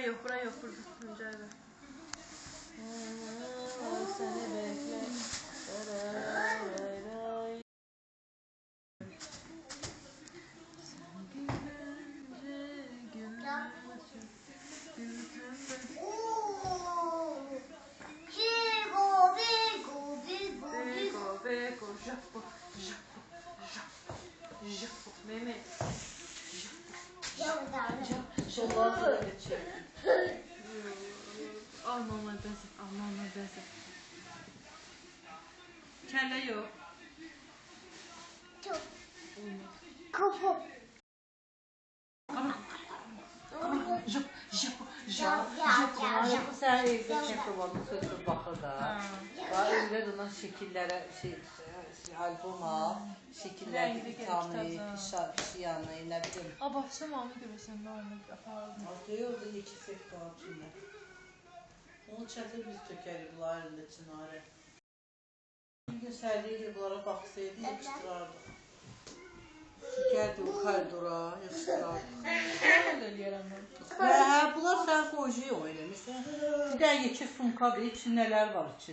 yok, bura yok. Tuncay ver. Seni bekle. Beko, Japo, Mehmet. Al mama bezi, al mama bezi. Kelle yok. Kafa. Sən evdə çəkobanın sözü baxır da. Evdə də ona şəkillərə albom al, şəkilləri tanıyıb, yanına, nə bilim. Baxsam onu görürsən, nə olmaq aparalım. Orada 2 set var içində. Onu çətir biz tökərik bunların içinə. Bir gün sərliyə bunlara baxsaydı, yapışdırardıq. Tökərdi o koridora, yapışdırardıq. Nə eləyərəm mən? Bunlar sən qoyucu yox eləmişsən. Bir dənə yekə sumka bir, için nələr var içində.